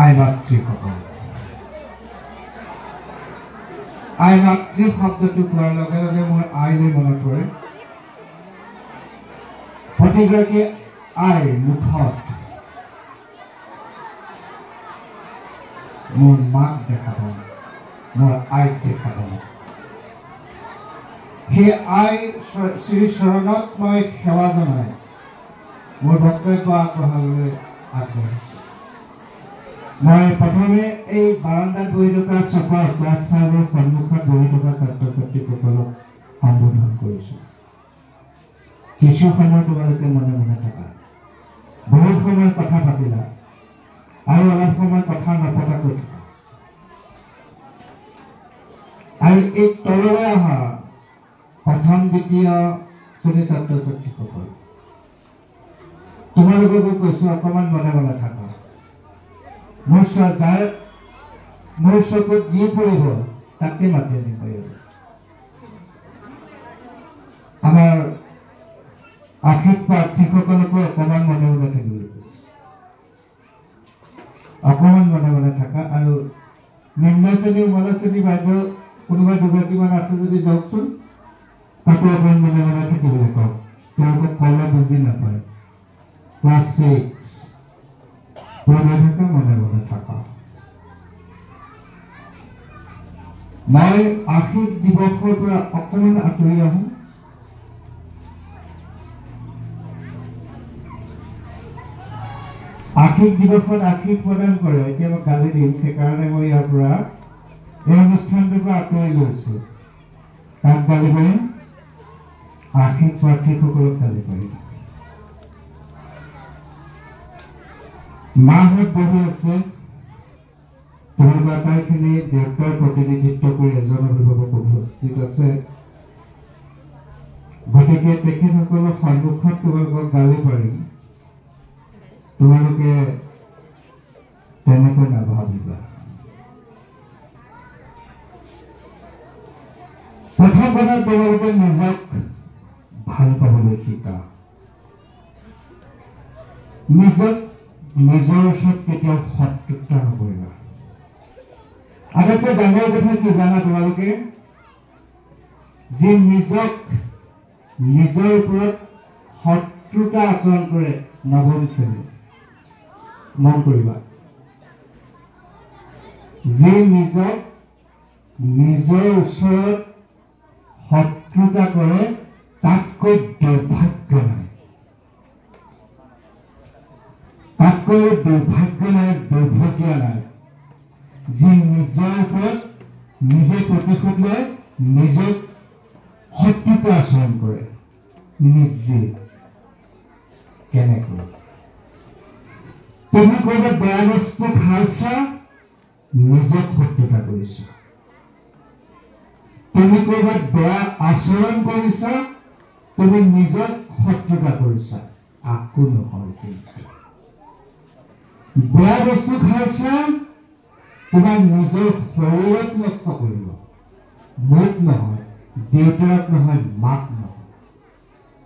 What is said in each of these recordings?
আই মাতৃসকল আই মাতৃ শব্দটো কোৱাৰ লগে লগে মোৰ আইলৈ মনত পৰে প্ৰতিগৰাকী আইৰ মুখত মোৰ মাক দেখা পাওঁ মোৰ আইক দেখা পাওঁ সেই আই শ্ৰী চৰণত মই সেৱা জনাই মোৰ বক্তব্য আগবঢ়াবলৈ আগবাঢ়িছোঁ মই প্ৰথমে এই বাৰান্দাত বহি থকা চফাৰ ক্লাছ 5ৰ সন্মুখত বহি থকা ছাত্ৰ ছাত্ৰীসকলক সম্বোধন কৰিছোঁ কিছু সময় তোমালোকে মনে মনে থকা বহুত সময় কথা পাতিলা আৰু অলপ সময় কথা নপতাকৈ থকা আৰু এই তললৈ অহা প্ৰথম দ্বিতীয় শ্ৰেণীৰ ছাত্ৰ ছাত্ৰীসকল তোমালোককো কৈছোঁ অকণমান মনে মনে থাকা মোৰ চকুত যি পৰিব তাকে মাতি আনিব আমাৰ আশীষ প্ৰাৰ্থীসকলকো অকণমান মনে মনে থাকিবলৈ কৈছে অকণমান মনে মনে থাকা আৰু নিম্ন শ্ৰেণী উমলা শ্ৰেণী বাইদেউ কোনোবা দুগৰাকীমান আছে যদি যাওকচোন তাকো অকণমান মনে মনে থাকিবলৈ কওক তেওঁলোকক ক'লে বুজি নাপায় ক্লাছ 6 মনে থাকা মনে মনে থাকা মই আশীষ দিৱসৰ পৰা অকণমান আঁতৰি আহোঁ আশীষ দিৱসত আশীষ প্ৰদান কৰে এতিয়া মই গালি দিম সেইকাৰণে মই ইয়াৰ পৰা এই অনুষ্ঠানটোৰ পৰা আঁতৰি লৈছোঁ তাক গালি পাৰিম আশীষ প্ৰাৰ্থীসকলক গালি পাৰিম মাহঁত বহি আছে তোমালোকৰ আটাইখিনি দেউতাৰ প্ৰতিনিধিত্ব কৰি এজন অভিভাৱক উপস্থিত আছে গতিকে তেখেতসকলৰ সন্মুখত তোমালোকক গালি পাৰিম তোমালোকে তেনেকৈ নাভাবিবা প্ৰথম কথাত তোমালোকে নিজক ভাল পাবলৈ শিকা নিজক নিজৰ ওচৰত কেতিয়াও শত্ৰুতা নকৰিবা আটাইতকৈ ডাঙৰ কথা কি জানা তোমালোকে যে নিজক নিজৰ ওপৰত শত্ৰুতা আচৰণ কৰে নৱম শ্ৰেণীত মন কৰিবা যে নিজক নিজৰ ওচৰত শত্ৰুতা কৰে তাতকৈ দুৰ্ভাগ্য নাই তাতকৈ দুৰ্ভাগ্য নাই দুৰ্ভগীয়া নাই যি নিজৰ ওপৰত নিজে প্ৰতিশোধ লয় নিজক শত্ৰুতা আচৰণ কৰে নিজে কেনেকৈ তুমি ক'ৰবাত বেয়া বস্তু খাইছা নিজক শত্ৰুতা কৰিছা তুমি ক'ৰবাত বেয়া আচৰণ কৰিছা তুমি নিজক শত্ৰুতা কৰিছা আকো নহয় কিন্তু বেয়া বস্তু খাইছা তোমাৰ নিজৰ শৰীৰত নষ্ট কৰিব মোক নহয় দেউতাক নহয় মাক নহয়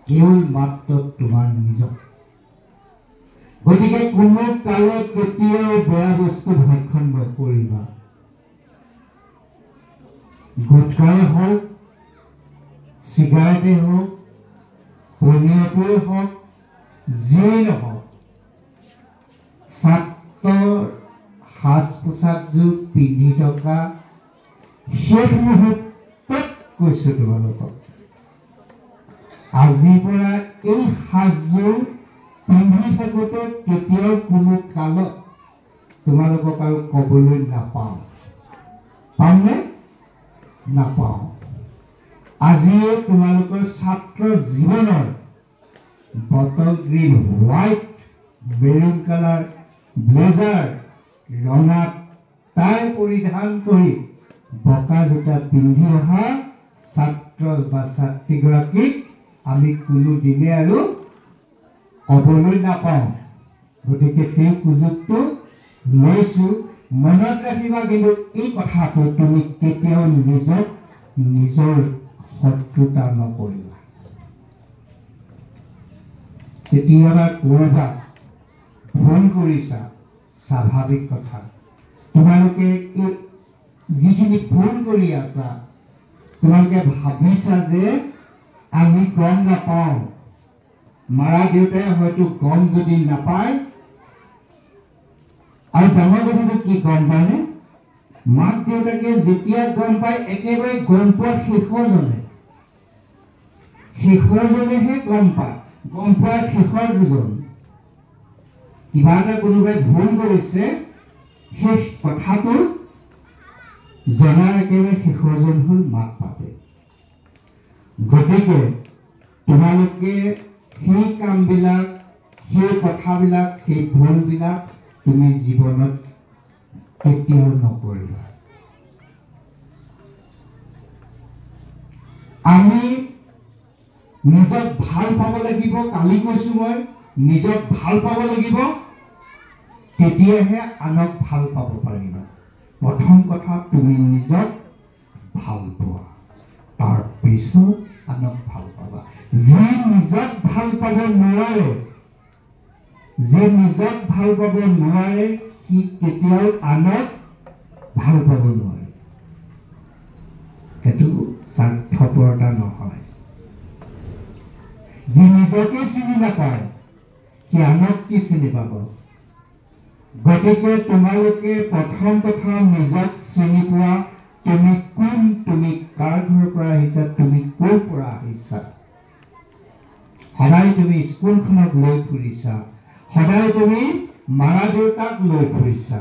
কেৱল মাত্ৰ তোমাৰ নিজক গতিকে কোনো কালে কেতিয়াও বেয়া বস্তু ভক্ষণ নকৰিবা গুটখাই হওক চিগাৰেটেই হওক পনীয়টোৱেই হওক যিয়েই নহওক ছাত্ৰৰ সাজ পোছাকযোৰ পিন্ধি থকা শেষ মুহূৰ্তত কৈছোঁ তোমালোকক আজিৰ পৰা এই সাজযোৰ পিন্ধি থাকোঁতে কেতিয়াও কোনো কালত তোমালোকক আৰু ক'বলৈ নাপাওঁ পামনে নাপাওঁ আজিয়ে তোমালোকৰ ছাত্ৰ জীৱনৰ bottle green white maroon colour blazer ৰঙা টাই পৰিধান কৰি বকা জোতা পিন্ধি অহা ছাত্ৰ বা ছাত্ৰীগৰাকীক আমি কোনোদিনে আৰু ক'বলৈ নাপাওঁ গতিকে সেই সুযোগটো লৈছোঁ মনত ৰাখিবা কিন্তু এই কথাটো তুমি কেতিয়াও নিজক নিজৰ শত্ৰুতা নকৰিবা কেতিয়াবা ক'ৰবাত ভুল কৰিছা স্বাভাৱিক কথা। তোমালোকে যিখিনি ভুল কৰি আছা, তোমালোকে ভাবিছা যে আমি গম নাপাওঁ। মাৰা দেউতাই হয়তো গম যদি নাপায়, আৰু ডাঙৰ কথাটো কি গম পায়নে? মাক দেউতাকে যেতিয়া গম পায়, একেবাৰে গম পোৱা শেষৰজনেহে গম পায়। গম পোৱাৰ শেষৰ দুজন কিবা এটা কোনোবাই ভুল কৰিছে, সেই কথাটো জনাৰ একেবাৰে শেষৰজন হ'ল মাক বাপেক। গতিকে তোমালোকে সেই কামবিলাক, সেই কথাবিলাক, সেই ভুলবিলাক তুমি জীৱনত কেতিয়াও নকৰিবা। আমি নিজক ভাল পাব লাগিব। কালি কৈছো মই, নিজক ভাল পাব লাগিব, তেতিয়াহে আনক ভাল পাব পাৰিবা। প্ৰথম কথা, তুমি নিজক ভাল পোৱা, তাৰ পিছত আনক ভাল পাবা। যি নিজক ভাল পাব নোৱাৰে, সি কেতিয়াও আনক ভাল পাব নোৱাৰে। সেইটো স্বাৰ্থপৰতা নহয়। যি নিজকে চিনি নাপায়, সি আনক কি চিনি পাব? গতিকে তোমালোকে প্ৰথম কথা নিজক চিনি পোৱা। তুমি কোন, তুমি কাৰ ঘৰৰ পৰা আহিছা, তুমি ক'ৰ পৰা আহিছা। সদায় তুমি স্কুলখনক লৈ ফুৰিছা, সদায় তুমি মাৰা দেউতাক লৈ ফুৰিছা।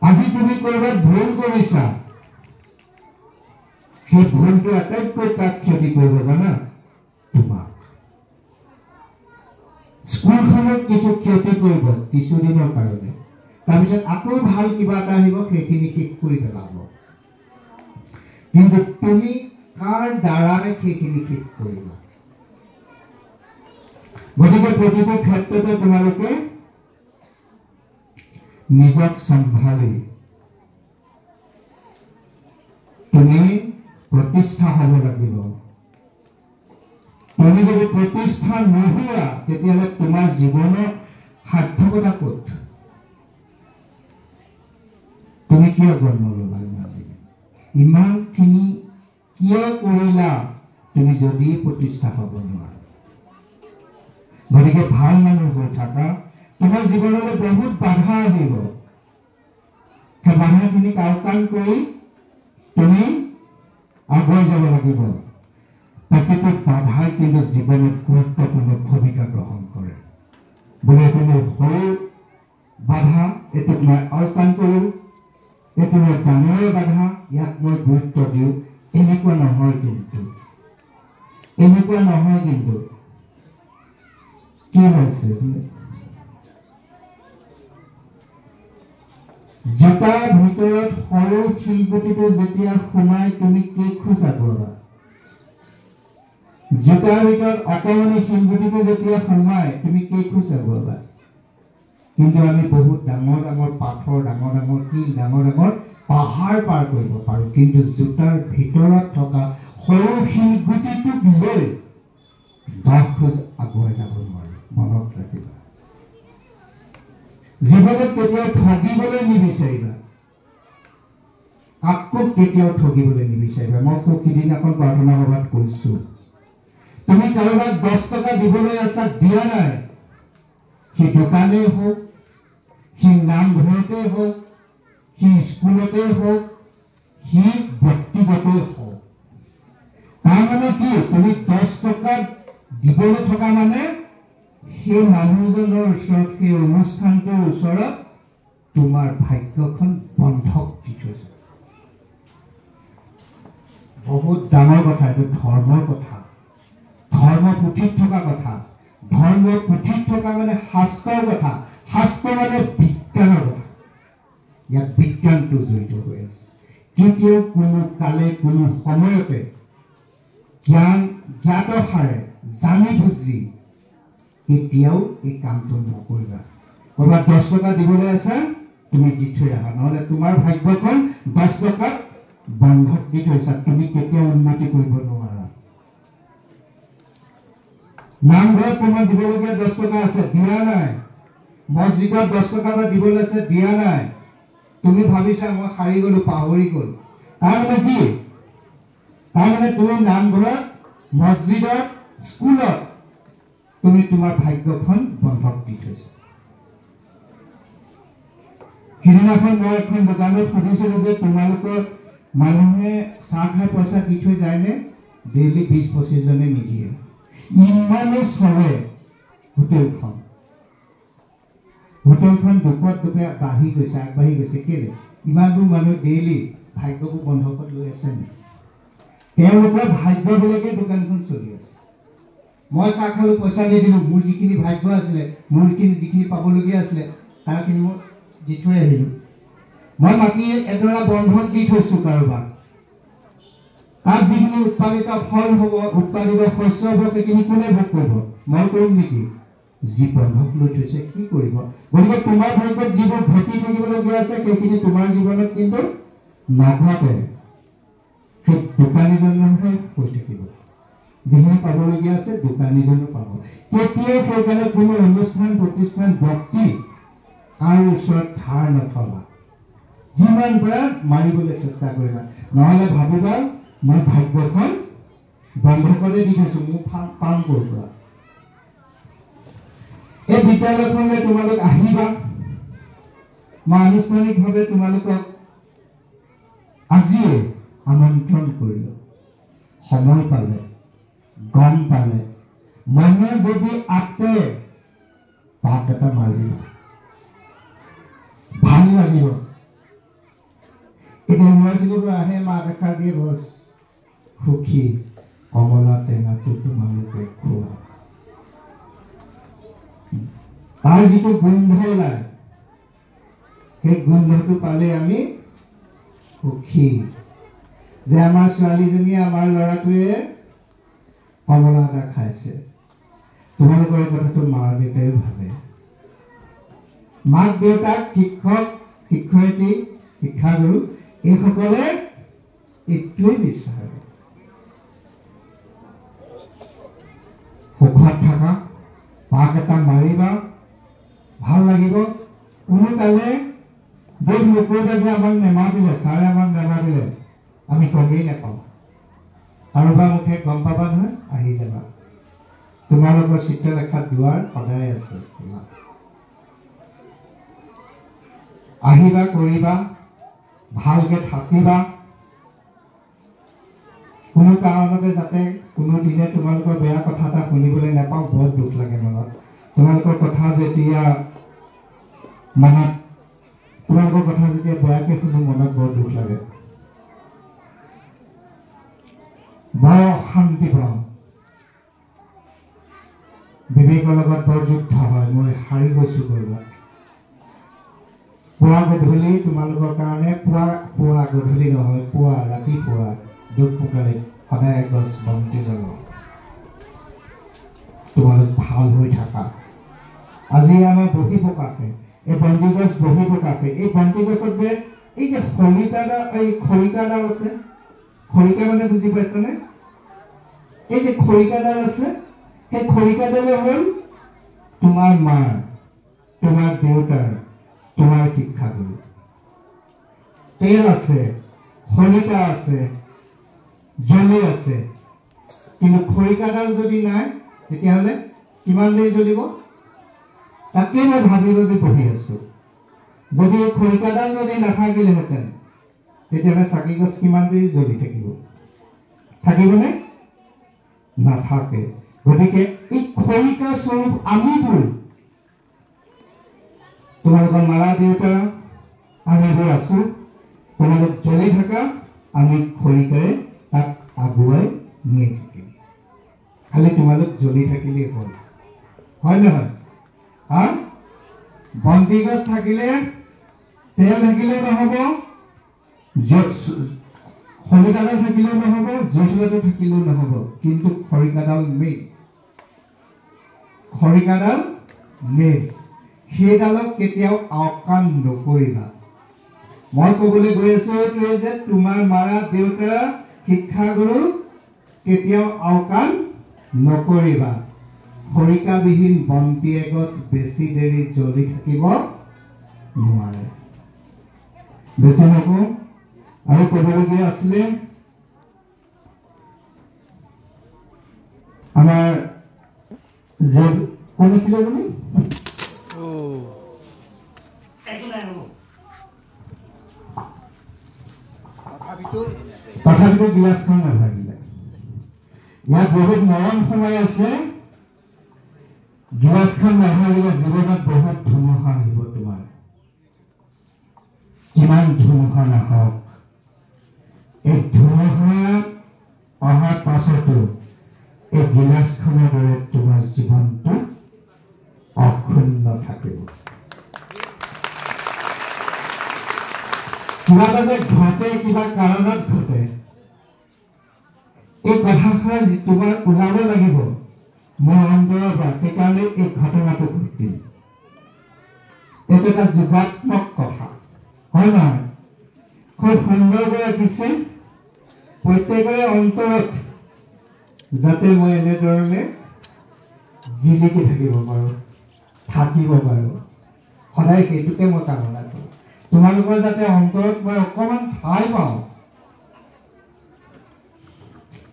আজি তুমি ক'ৰবাত ভুল কৰিছা, সেই ভুলটো আটাইতকৈ কাক ক্ষতি কৰিব জানা? তোমাক। স্কুলখনক কিছু ক্ষতি কৰিব কিছুদিনৰ কাৰণে, তাৰপিছত আকৌ ভাল কিবা এটা আহিব, সেইখিনি শেষ কৰি পেলাব। কিন্তু তুমি কাৰ দ্বাৰাই সেইখিনি শেষ কৰিবা? গতিকে প্ৰতিটো ক্ষেত্ৰতে তোমালোকে নিজক চম্ভালি তুমি প্ৰতিষ্ঠা হ'ব লাগিব। তুমি যদি প্ৰতিষ্ঠা নোহোৱা, তেতিয়াহ'লে তোমাৰ জীৱনৰ সাৰ্থকতা ক'ত? তুমি কিয় জন্ম ল'লা? ইমানখিনি কিয় কৰিলা তুমি যদি প্ৰতিষ্ঠা হ'ব নোৱাৰা? গতিকে ভাল মানুহ হৈ থাকা। তোমাৰ জীৱনলৈ বহুত বাধা আহিব, সেই বাধাখিনিক আওকাণ কৰি তুমি আগুৱাই যাব লাগিব। প্ৰতিটো বাধাই কিন্তু জীৱনত গুৰুত্বপূৰ্ণ ভূমিকা গ্ৰহণ কৰে। বোলে এইটো মোৰ সৰু বাধা, এইটোক মই আওকাণ কৰোঁ, এইটো মোৰ ডাঙৰ বাধা, ইয়াক মই গুৰুত্ব দিওঁ, এনেকুৱা নহয় কিন্তু কি হৈছে? জোতাৰ ভিতৰত সৰু শিলগুটিটো যেতিয়া সোমাই তুমি কেইখোজ আগুৱাবা? জোতাৰ ভিতৰত অকণমানি শিলগুটিটো যেতিয়া সোমাই তুমি কেইখোজ আগুৱাবা? কিন্তু আমি বহুত ডাঙৰ ডাঙৰ পাথৰ, ডাঙৰ ডাঙৰ শিল, ডাঙৰ ডাঙৰ পাহাৰ পাৰ কৰিব পাৰোঁ, কিন্তু জোতাৰ ভিতৰত থকা সৰু শিলগুটিটোক লৈ 10 খোজ আগুৱাই যাব নোৱাৰো। মনত ৰাখিবা। জীৱনত কেতিয়াও ঠগিবলৈ নিবিচাৰিবা, কাকো কেতিয়াও ঠগিবলৈ নিবিচাৰিবা। মই সিদিনাখন প্ৰাৰ্থনা সভাত কৈছো, তুমি কাৰোবাক 10 টকা দিবলৈ আছা, দিয়া নাই, সি দোকানেই হওক, সি নামঘৰতেই হওক, সি স্কুলতেই হওক, সি ব্যক্তিগতই হওক। তাৰমানে কি? তুমি 10 টকা দিবলৈ থকা মানে সেই মানুহজনৰ ওচৰত, সেই অনুষ্ঠানটোৰ ওচৰত তোমাৰ ভাগ্যখন বন্ধক দি থৈছে। বহুত ডাঙৰ কথা, এইটো ধৰ্মৰ কথা, ধৰ্ম পুথিত থকা কথা। ধৰ্ম পুথিত থকা মানে শাস্ত্ৰৰ কথা, শাস্ত্ৰ মানে বিজ্ঞানৰ কথা। ইয়াত বিজ্ঞানটো জড়িত হৈ আছে। কেতিয়াও কোনো কালে, কোনো সময়তে জ্ঞাতসাৰে জানি বুজি কেতিয়াও এই কামটো নকৰিবা। ক'ৰবাত 10 টকা দিবলৈ আছে, তুমি দি থৈ আহা, নহ'লে তোমাৰ ভাগ্যখন 10 টকাত বন্ধক দি থৈছা, তুমি কেতিয়াও উন্নতি কৰিব নোৱাৰা। নামঘৰত তোমাৰ দিবলগীয়া 10 টকা আছে, দিয়া নাই, মছজিদত 10 টকা এটা দিবলৈ আছে, দিয়া নাই। তুমি ভাবিছা মই হাৰি গ'লো, পাহৰি গ'ল। তাৰমানে কি? তাৰমানে তুমি নামঘৰত, মছজিদত, স্কুলত তুমি তোমাৰ ভাগ্যখন বন্ধক দি থৈছা। সিদিনাখন মই এখন দোকানত সুধিছিলোঁ যে তোমালোকৰ মানুহে চাহ খাই পইচা দি থৈ যায়নে? ডেইলি 20-25 জনে নিদিয়ে। ইমানেই চলে হোটেলখন। হোটেলখন দুপত দুপে বাঢ়ি গৈছে, আগবাঢ়ি গৈছে। কেলে? ইমানবোৰ মানুহ ডেইলি ভাগ্যবোৰ বন্ধকত লৈ আছে নে? তেওঁলোকৰ ভাগ্যবিলাকে দোকানখন চলি আছে। মই চাহ খালোঁ, পইচা নিদিলোঁ, মোৰ যিখিনি ভাগ্য আছিলে, মোৰ যিখিনি পাবলগীয়া আছিলে তাৰখিনি মই দি থৈ আহিলোঁ। মই মাটি এডৰা বন্ধক দি থৈছোঁ কাৰোবাক। তাত যিখিনি উৎপাদিত ফল হ'ব, উৎপাদিত শস্য হ'ব, সেইখিনি কোনে ভোগ কৰিব? মই কৰিম নেকি? যি বন্ধক লৈ থৈছে কি কৰিব? গতিকে তোমাৰ ভাগ্যত যিবোৰ ঘটি থাকিবলগীয়া আছে সেইখিনি তোমাৰ জীৱনত কিন্তু নাঘটে। সেই দোকানীজনৰহে হৈ থাকিব। যিখিনি পাবলগীয়া আছে দোকানীজনো পাব। কেতিয়াও সেইকাৰণে কোনো অনুষ্ঠান প্ৰতিষ্ঠান ব্যক্তি আৰু ওচৰত ধাৰ নথবা। যিমান পাৰা মাৰিবলৈ চেষ্টা কৰিবা, নহ'লে ভাবিবা মই ভাগ্যখন বন্ধকতে দি থৈছোঁ, মোৰ পাম ক'ৰ পৰা। এই বিদ্যালয়খনলৈ তোমালোক আহিবা। মই আনুষ্ঠানিকভাৱে তোমালোকক আজিয়ে আমন্ত্ৰণ কৰিলোঁ। সময় পালে, গম পালে, মনে যদি আতে পাক এটা মাৰিবা, ভাল লাগিব। এতিয়া ল'ৰা ছোৱালীবোৰ আহে, মাক এষাৰ দিয়ে, বছ সুখী, কমলা টেঙাটো তোমালোকে খোৱা। তাৰ যিটো গোন্ধ ওলায়, সেই গোন্ধটো পালে আমি সুখী যে আমাৰ ছোৱালীজনীয়ে, আমাৰ ল'ৰাটোৱে কমলা এটা খাইছে। তোমালোকৰ কথাটো মা দেউতাইও ভাবে। মাক দেউতাক, শিক্ষক শিক্ষয়িত্ৰী, শিক্ষাগুৰু এইসকলে এইটোৱে বিচাৰে, সুখত থাকা, পাক এটা মাৰিবা, ভাল লাগিব। কোনো কালে দোষ নকৰিবা যে আমাক নেমাতিলে, ছাৰে আমাক নেমাতিলে, আমি গমেই নাপাওঁ। কাৰোবাৰ মুখে গম পাবা নহয়, আহি যাবা। তোমালোকৰ চিত্ৰলেখাত দুৱাৰ সদায় আছে। আহিবা, কৰিবা, ভালকে থাকিবা। কোনো কাৰণতে যাতে কোনো দিনে তোমালোকৰ বেয়া কথা এটা শুনিবলৈ নাপাওঁ, বৰ দুখ লাগে মনত। তোমালোকৰ কথা যেতিয়া বেয়াকে শুনো, মনত বৰ দুখ লাগে, বৰ অশান্তি পাওঁ। বিবেকৰ লগত বৰ যুদ্ধ হয়। মই হাৰি গৈছোঁ কৰবাত। পুৱা গধূলি তোমালোকৰ কাৰণে, পুৱা গধূলি নহয়, পুৱা ৰাতিপুৱা দুখ পোকাৰে সদায় এগছ বন্তি জ্বলাওঁ। তোমালোক ভাল হৈ থাকা। আজি আমাৰ বহি প্ৰকাশে, এই বন্তি গছ বহি প্ৰকাশে। এই বন্তি গছত যে এই যে খৰিকাডাল আছে, খৰিকা মানে বুজি পাইছানে? এই যে খৰিকাডাল আছে, সেই খৰিকাডালে হ'ল তোমাৰ মাৰ, তোমাৰ দেউতাৰ, তোমাৰ শিক্ষাগুৰু। তেল আছে, খৰিকা আছে, জ্বলি আছে, কিন্তু খৰিকাডাল যদি নাই তেতিয়াহ'লে কিমান দেৰি জ্বলিব? তাকে মই ভাবি ভাবি বহি আছো। যদি খৰিকাডাল যদি নাথাকিলেহেঁতেন তেতিয়াহ'লে চাকি গছ কিমান দেৰি জ্বলি থাকিব? থাকিবনে? নাথাকে। গতিকে এই খৰিকা স্বৰূপ আমিবোৰ, তোমালোকৰ মাৰা দেউতা আমিবোৰ আছো। তোমালোক জ্বলি থাকা, আমি খৰিকাৰে তাক আগুৱাই নিয়ে থাকিম। খালি তোমালোক জ্বলি থাকিলেই হ'ল, হয় নহয়? হা? বন্তি গছ থাকিলে, তেল থাকিলেও নহ'ব, খৰিকাডাল থাকিলেও নহ'ব, জুইচলাটো থাকিলেও নহ'ব, কিন্তু খৰিকাডাল মেইন। খৰিকাডাল মেইন। সেইডালক কেতিয়াও আওকাণ নকৰিবা। মই ক'বলৈ গৈ আছো এইটোৱে যে তোমাৰ মাৰা দেউতা, শিক্ষাগুৰু কেতিয়াও আওকাণ নকৰিবা। খৰিকাবিহীন বন্তি এগছ বেছি দেৰি জ্বলি থাকিব নোৱাৰে। বেছি নকওঁ, আৰু ক'বলগীয়া আছিলে আমাৰ যে কোন আছিলে তুমি তথাপিতো গিলাচখন নাভাগিলে। ইয়াত বহুত মৰম সোমাই আছে। গিলাচখন নাভাগিলে জীৱনত বহুত ধুমুহা আহিব তোমাৰ। যিমান ধুমুহা নাহক, এই ধুমুহা অহাৰ পাছতো এই গিলাচখনৰ দৰে তোমাৰ জীৱনটো অক্ষুণ্ণ থাকিব। কিবা এটা যে ঘটে, কিবা কাৰণত ঘটে, এই কথাষাৰ তোমাৰ ওলাব লাগিব মোৰ অন্তৰৰ পৰা। সেইকাৰণে এই ঘটনাটো ঘটিল। এইটো এটা যোগাত্মক কথা, হয় নহয়? খুব সুন্দৰকৈ ৰাখিছে প্ৰত্যেকৰে অন্তৰত, যাতে মই এনেধৰণে জিলিকি থাকিব পাৰোঁ, থাকিব পাৰোঁ। সদায় সেইটোকে মই কামনা কৰোঁ। তোমালোকৰ যাতে অন্তৰত মই অকণমান ঠাই পাওঁ,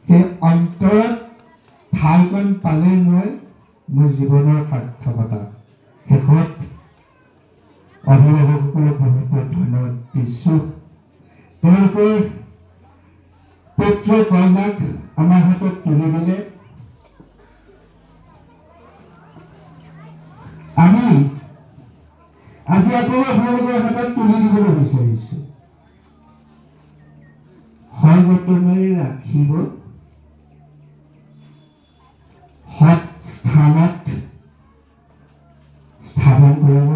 সেই অন্তৰত ঠাইকণ পালে মই মোৰ জীৱনৰ সাৰ্থকতা। শেষত অভিভাৱকসকলক বহুত ধন্যবাদ দিছোঁ। তেওঁলোকৰ পুত্ৰ কন্যাক আমাৰ হাতত তুলি দিলে। আমি আজি আপোনালোকৰ হাতত তুলি দিবলৈ বিচাৰিছোঁ। সযতনেৰে ৰাখিব, সৎ স্থানত স্থাপন কৰিব,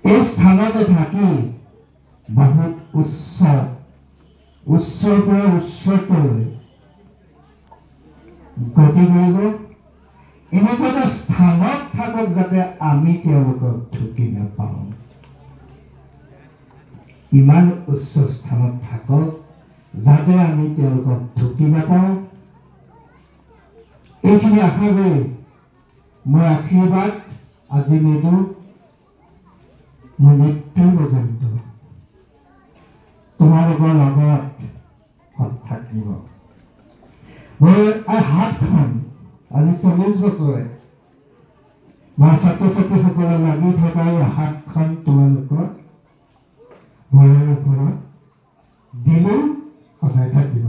এই স্থানতে থাকি বহুত উচ্চৰ পৰা উচ্চতলৈ গতি কৰিব। এনেকুৱা এটা স্থানত থাকক যাতে আমি তেওঁলোকক ঢুকি নাপাওঁ। ইমান উচ্চ স্থানত থাকক যাতে আমি তেওঁলোকক ঢুকি নাপাওঁ। এইখিনি আশা কৰি মই আশীৰ্বাদ আজি নিদিওঁ, মোৰ মৃত্যু পৰ্যন্ত তোমালোকৰ লগত থাকিব। মোৰ হাতখন আজি 40 বছৰে মই ছাত্ৰ ছাত্ৰীসকলে লাগি থকা এই হাতখন তোমালোকৰ ঘৰৰ ওপৰত দিলেও সদায় থাকিব।